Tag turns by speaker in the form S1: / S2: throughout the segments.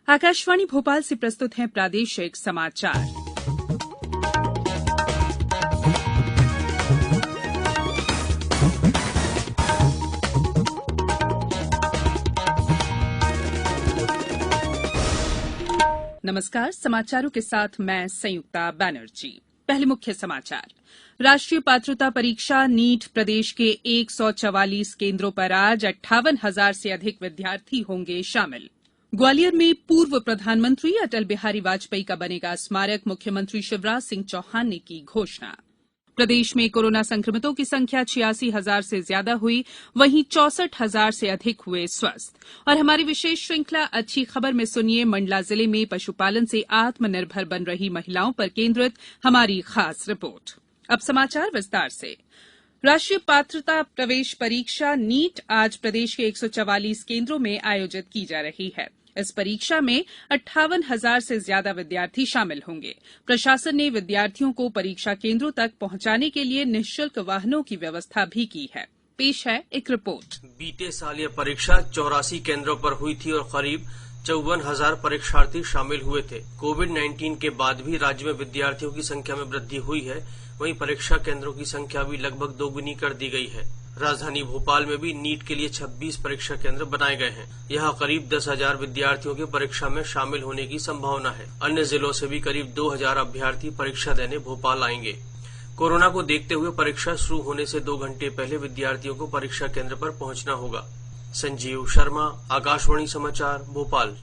S1: आकाशवाणी भोपाल से प्रस्तुत हैं प्रादेशिक समाचार। नमस्कार, समाचारों के साथ मैं संयुक्ता बैनर्जी। पहले मुख्य समाचार। राष्ट्रीय पात्रता परीक्षा नीट प्रदेश के 144 केंद्रों पर आज 58,000 से अधिक विद्यार्थी होंगे शामिल। ग्वालियर में पूर्व प्रधानमंत्री अटल बिहारी वाजपेयी का बनेगा स्मारक, मुख्यमंत्री शिवराज सिंह चौहान ने की घोषणा। प्रदेश में कोरोना संक्रमितों की संख्या 86,000 से ज्यादा हुई, वहीं 64,000 से अधिक हुए स्वस्थ। और हमारी विशेष श्रृंखला अच्छी खबर में सुनिए, मंडला जिले में पशुपालन से आत्मनिर्भर बन रही महिलाओं पर केंद्रित हमारी खास रिपोर्ट। अब समाचार विस्तार से। राष्ट्रीय पात्रता प्रवेश परीक्षा नीट आज प्रदेश के 144 केंद्रों में आयोजित की जा रही है। इस परीक्षा में 58,000 से ज्यादा विद्यार्थी शामिल होंगे। प्रशासन ने विद्यार्थियों को परीक्षा केंद्रों तक पहुंचाने के लिए निःशुल्क वाहनों की व्यवस्था भी की है। पेश है एक रिपोर्ट।
S2: बीते साल यह परीक्षा 84 केंद्रों पर हुई थी और करीब 54,000 परीक्षार्थी शामिल हुए थे। कोविड-19 के बाद भी राज्य में विद्यार्थियों की संख्या में वृद्धि हुई है, वहीं परीक्षा केंद्रों की संख्या भी लगभग दोगुनी कर दी गई है। राजधानी भोपाल में भी नीट के लिए 26 परीक्षा केंद्र बनाए गए हैं। यहाँ करीब 10,000 विद्यार्थियों के परीक्षा में शामिल होने की संभावना है। अन्य जिलों से भी करीब 2,000 अभ्यर्थी परीक्षा देने भोपाल आएंगे। कोरोना को देखते हुए परीक्षा शुरू होने से 2 घंटे पहले विद्यार्थियों को परीक्षा केंद्र पर पहुंचना होगा। संजीव शर्मा, आकाशवाणी समाचार, भोपाल।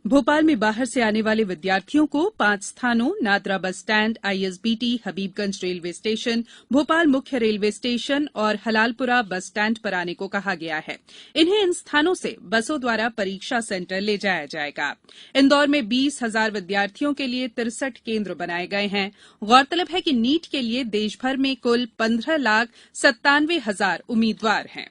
S1: भोपाल में बाहर से आने वाले विद्यार्थियों को 5 स्थानों NADRA bus stand, ISBT, Habibganj railway station, Bhopal मुख्य रेलवे स्टेशन और हलालपुरा बस स्टैंड पर आने को कहा गया है। इन्हें इन स्थानों से बसों द्वारा परीक्षा सेंटर ले जाया जाएगा। इंदौर में 20,000 विद्यार्थियों के लिए 63 केंद्र बनाए गए हैं। गौरतलब है कि नीट के लिए देशभर में कुल 15,97,000 उम्मीदवार हैं।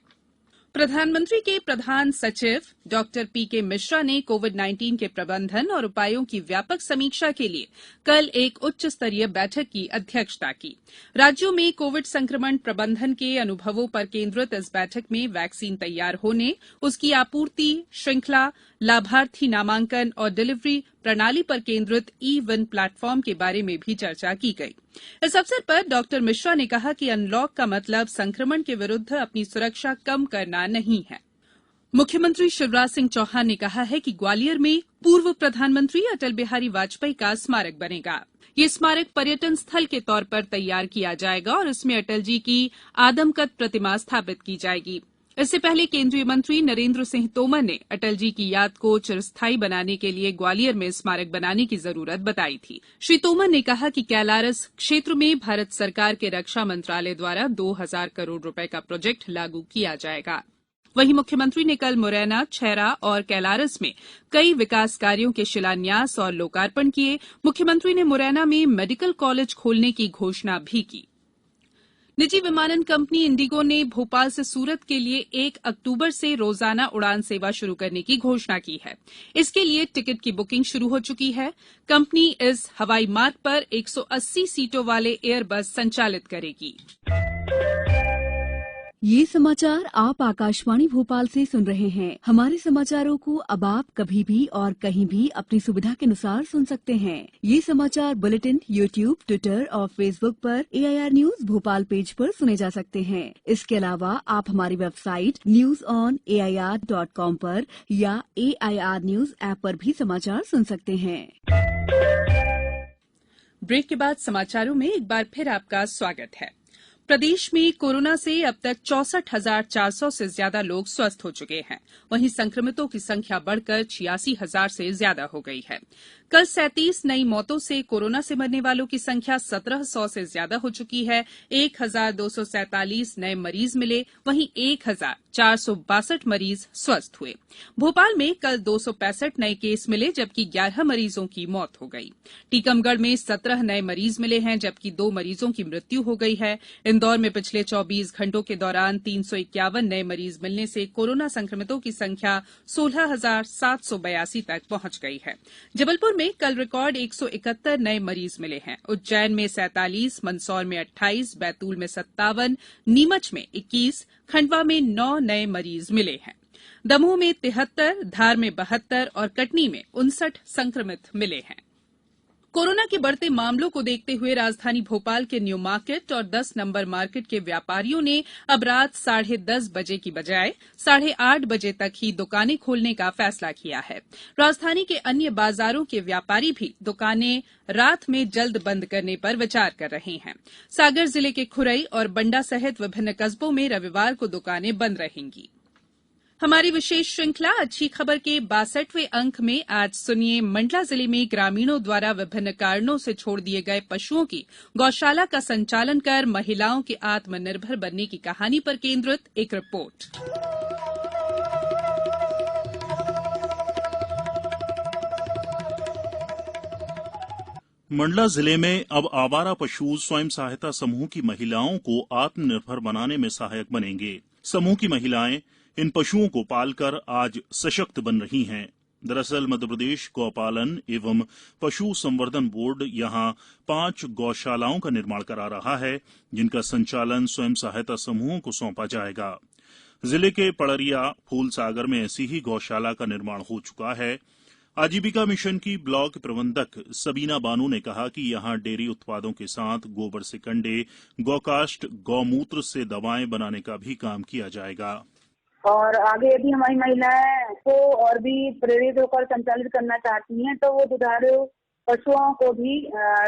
S1: प्रधानमंत्री के प्रधान सचिव डॉक्टर पीके मिश्रा ने कोविड-19 के प्रबंधन और उपायों की व्यापक समीक्षा के लिए कल एक उच्च स्तरीय बैठक की अध्यक्षता की। राज्यों में कोविड संक्रमण प्रबंधन के अनुभवों पर केंद्रित इस बैठक में वैक्सीन तैयार होने, उसकी आपूर्ति श्रृंखला, लाभार्थी नामांकन और डिलीवरी प्रणाली पर केंद्रित ई-विन प्लेटफॉर्म के बारे में भी चर्चा की गई। इस अवसर पर डॉक्टर मिश्रा ने कहा कि अनलॉक का मतलब संक्रमण के विरुद्ध अपनी सुरक्षा कम करना नहीं है। मुख्यमंत्री शिवराज सिंह चौहान ने कहा है कि ग्वालियर में पूर्व प्रधानमंत्री अटल बिहारी वाजपेयी का स्मारक बनेगा। ये स्मारक पर्यटन स्थल के तौर पर तैयार किया जाएगा और इसमें अटल जी की आदमकद प्रतिमा स्थापित की जाएगी। इससे पहले केंद्रीय मंत्री नरेंद्र सिंह तोमर ने अटल जी की याद को चिरस्थायी बनाने के लिए ग्वालियर में स्मारक बनाने की जरूरत बताई थी। श्री तोमर ने कहा कि कैलारस क्षेत्र में भारत सरकार के रक्षा मंत्रालय द्वारा 2,000 करोड़ रुपए का प्रोजेक्ट लागू किया जाएगा। वहीं मुख्यमंत्री ने कल मुरैना, छैरा और कैलारस में कई विकास कार्यों के शिलान्यास और लोकार्पण किए। मुख्यमंत्री ने मुरैना में मेडिकल कॉलेज खोलने की घोषणा भी की। निजी विमानन कंपनी इंडिगो ने भोपाल से सूरत के लिए 1 अक्टूबर से रोजाना उड़ान सेवा शुरू करने की घोषणा की है। इसके लिए टिकट की बुकिंग शुरू हो चुकी है। कंपनी इस हवाई मार्ग पर 180 सीटों वाले एयरबस संचालित करेगी।
S3: ये समाचार आप आकाशवाणी भोपाल से सुन रहे हैं। हमारे समाचारों को अब आप कभी भी और कहीं भी अपनी सुविधा के अनुसार सुन सकते हैं। ये समाचार बुलेटिन यूट्यूब, ट्विटर और फेसबुक पर AIR न्यूज भोपाल पेज पर सुने जा सकते हैं। इसके अलावा आप हमारी वेबसाइट newsonair.com पर या AIR न्यूज ऐप पर भी समाचार सुन सकते हैं।
S1: ब्रेक के बाद समाचारों में एक बार फिर आपका स्वागत है। प्रदेश में कोरोना से अब तक 64,400 से ज्यादा लोग स्वस्थ हो चुके हैं। वहीं संक्रमितों की संख्या बढ़कर 86,000 से ज्यादा हो गई है। कल 37 नई मौतों से कोरोना से मरने वालों की संख्या 1,700 से ज्यादा हो चुकी है। 1,247 नए मरीज मिले, वहीं 1,462 मरीज स्वस्थ हुए। भोपाल में कल 265 नए केस मिले, जबकि 11 मरीजों की मौत हो गई। टीकमगढ़ में 17 नए मरीज मिले हैं, जबकि 2 मरीजों की मृत्यु हो गई है। इंदौर में पिछले 24 घंटों के दौरान 351 नए मरीज मिलने से कोरोना संक्रमितों की संख्या 16,782 तक पहुंच गई है। जबलपुर में कल रिकॉर्ड 171 नए मरीज मिले हैं। उज्जैन में 47, मंदसौर में 28, बैतूल में 57, नीमच में 21, खंडवा में 9 नए मरीज मिले हैं। दमोह में 73, धार में 72 और कटनी में 59 संक्रमित मिले हैं। कोरोना के बढ़ते मामलों को देखते हुए राजधानी भोपाल के न्यू मार्केट और 10 नंबर मार्केट के व्यापारियों ने अब रात 10:30 बजे की बजाय 8:30 बजे तक ही दुकानें खोलने का फैसला किया है। राजधानी के अन्य बाजारों के व्यापारी भी दुकानें रात में जल्द बंद करने पर विचार कर रहे हैं। सागर जिले के खुरई और बंडा सहित विभिन्न कस्बों में रविवार को दुकानें बंद रहेंगी। हमारी विशेष श्रृंखला अच्छी खबर के 62वें अंक में आज सुनिए मंडला जिले में ग्रामीणों द्वारा विभिन्न कारणों से छोड़ दिए गए पशुओं की गौशाला का संचालन कर महिलाओं के आत्मनिर्भर बनने की कहानी पर केंद्रित एक रिपोर्ट।
S4: मंडला जिले में अब आवारा पशु स्वयं सहायता समूह की महिलाओं को आत्मनिर्भर बनाने में सहायक बनेंगे। समूह की महिलाएं इन पशुओं को पालकर आज सशक्त बन रही हैं। दरअसल मध्यप्रदेश गौपालन एवं पशु संवर्धन बोर्ड यहां 5 गौशालाओं का निर्माण करा रहा है, जिनका संचालन स्वयं सहायता समूहों को सौंपा जाएगा। जिले के पड़रिया फूलसागर में ऐसी ही गौशाला का निर्माण हो चुका है। आजीविका मिशन की ब्लॉक प्रबंधक सबीना बानू ने कहा कि यहां डेयरी उत्पादों के साथ गोबर से कंडे, गौकाष्ठ, गौमूत्र से दवाएं बनाने का भी काम किया जाएगा।
S5: और आगे यदि हमारी महिलाएं को और भी प्रेरित होकर संचालित करना चाहती हैं तो वो दुधारू पशुओं को भी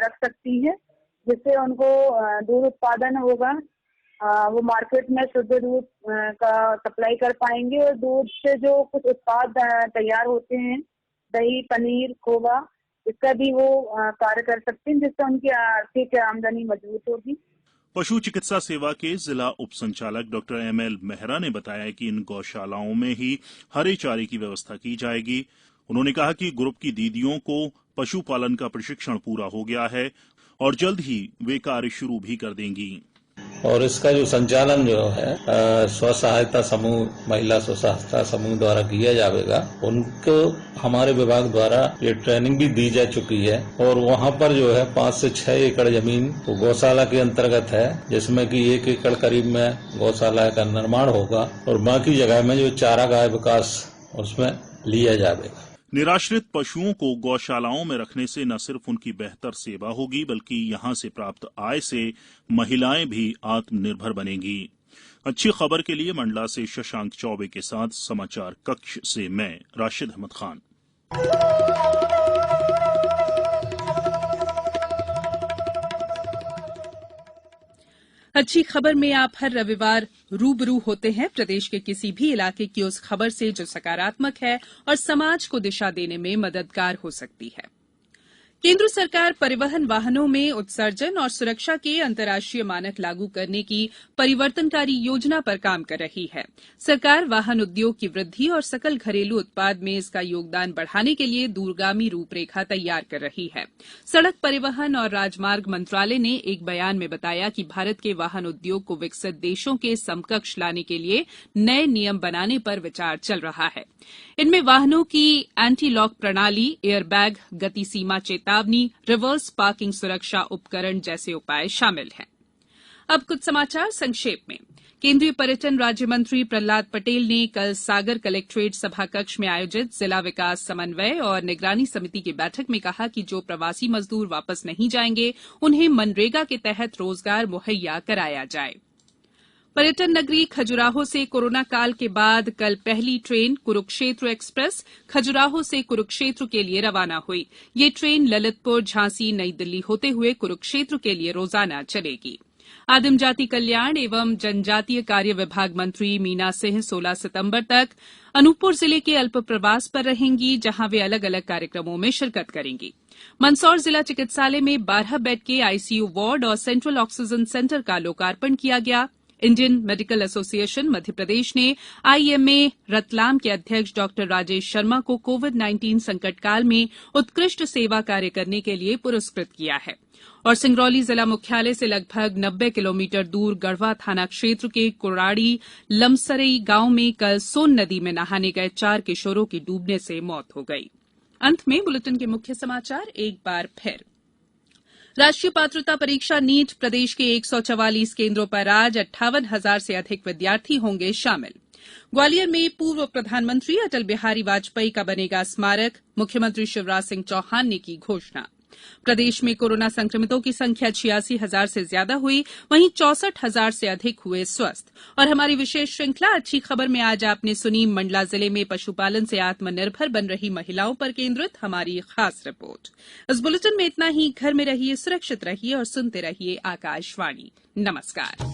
S5: रख सकती है, जिससे उनको दूध उत्पादन होगा। वो मार्केट में शुद्ध दूध का सप्लाई कर पाएंगे और दूध से जो कुछ उत्पाद तैयार होते हैं, दही, पनीर, खोवा, इसका भी वो कार्य कर सकते हैं, जिससे उनकी आर्थिक आमदनी मजबूत होगी।
S4: पशु चिकित्सा सेवा के जिला उप संचालक डॉक्टर एमएल मेहरा ने बताया कि इन गौशालाओं में ही हरे चारे की व्यवस्था की जाएगी। उन्होंने कहा कि ग्रुप की दीदियों को पशुपालन का प्रशिक्षण पूरा हो गया है और जल्द ही वे कार्य शुरू भी कर देंगी।
S6: और इसका जो संचालन जो है स्व सहायता समूह, महिला स्व सहायता समूह द्वारा किया जाएगा। उनको हमारे विभाग द्वारा ये ट्रेनिंग भी दी जा चुकी है और वहाँ पर जो है 5 से 6 एकड़ जमीन तो गौशाला के अंतर्गत है, जिसमें कि 1 एकड़ करीब में गौशाला का निर्माण होगा और बाकी जगह में जो चारागाह विकास उसमें लिया जाएगा।
S4: निराश्रित पशुओं को गौशालाओं में रखने से न सिर्फ उनकी बेहतर सेवा होगी, बल्कि यहां से प्राप्त आय से महिलाएं भी आत्मनिर्भर बनेंगी। अच्छी खबर के लिए मंडला से शशांक चौबे के साथ समाचार कक्ष से मैं राशिद अहमद खान।
S1: अच्छी खबर में आप हर रविवार रूबरू होते हैं प्रदेश के किसी भी इलाके की उस खबर से जो सकारात्मक है और समाज को दिशा देने में मददगार हो सकती है। केंद्र सरकार परिवहन वाहनों में उत्सर्जन और सुरक्षा के अंतर्राष्ट्रीय मानक लागू करने की परिवर्तनकारी योजना पर काम कर रही है। सरकार वाहन उद्योग की वृद्धि और सकल घरेलू उत्पाद में इसका योगदान बढ़ाने के लिए दूरगामी रूपरेखा तैयार कर रही है। सड़क परिवहन और राजमार्ग मंत्रालय ने एक बयान में बताया कि भारत के वाहन उद्योग को विकसित देशों के समकक्ष लाने के लिए नए नियम बनाने पर विचार चल रहा है। इनमें वाहनों की एंटी लॉक प्रणाली, एयरबैग, गति सीमा चेतावनी, रिवर्स पार्किंग सुरक्षा उपकरण जैसे उपाय शामिल हैं। अब कुछ समाचार संक्षेप में। केंद्रीय पर्यटन राज्य मंत्री प्रहलाद पटेल ने कल सागर कलेक्ट्रेट सभाकक्ष में आयोजित जिला विकास समन्वय और निगरानी समिति की बैठक में कहा कि जो प्रवासी मजदूर वापस नहीं जाएंगे, उन्हें मनरेगा के तहत रोजगार मुहैया कराया जाए। पर्यटन नगरी खजुराहो से कोरोना काल के बाद कल पहली ट्रेन कुरुक्षेत्र एक्सप्रेस खजुराहो से कुरुक्षेत्र के लिए रवाना हुई। ये ट्रेन ललितपुर, झांसी, नई दिल्ली होते हुए कुरुक्षेत्र के लिए रोजाना चलेगी। आदिम जाति कल्याण एवं जनजातीय कार्य विभाग मंत्री मीना सिंह 16 सितंबर तक अनूपपुर जिले के अल्प प्रवास पर रहेंगी, जहां वे अलग अलग कार्यक्रमों में शिरकत करेंगी। मंदसौर जिला चिकित्सालय में 12 बेड के आईसीयू वार्ड और सेंट्रल ऑक्सीजन सेंटर का लोकार्पण किया गया। इंडियन मेडिकल एसोसिएशन मध्यप्रदेश ने आईएमए रतलाम के अध्यक्ष डॉक्टर राजेश शर्मा को कोविड-19 संकट काल में उत्कृष्ट सेवा कार्य करने के लिए पुरस्कृत किया है। और सिंगरौली जिला मुख्यालय से लगभग 90 किलोमीटर दूर गढ़वा थाना क्षेत्र के कुराड़ी लमसरई गांव में कल सोन नदी में नहाने गए 4 किशोरों की डूबने से मौत हो गई। अंत में बुलेटिन के मुख्य समाचार एक बार फिर। राष्ट्रीय पात्रता परीक्षा नीट प्रदेश के 144 केंद्रों पर आज 58,000 से अधिक विद्यार्थी होंगे शामिल। ग्वालियर में पूर्व प्रधानमंत्री अटल बिहारी वाजपेयी का बनेगा स्मारक, मुख्यमंत्री शिवराज सिंह चौहान ने की घोषणा। प्रदेश में कोरोना संक्रमितों की संख्या 86,000 से ज्यादा हुई, वहीं 64,000 से अधिक हुए स्वस्थ। और हमारी विशेष श्रृंखला अच्छी खबर में आज आपने सुनी मंडला जिले में पशुपालन से आत्मनिर्भर बन रही महिलाओं पर केंद्रित हमारी खास रिपोर्ट। इस बुलेटिन में इतना ही। घर में रहिए, सुरक्षित रहिए और सुनते रहिए आकाशवाणी। नमस्कार।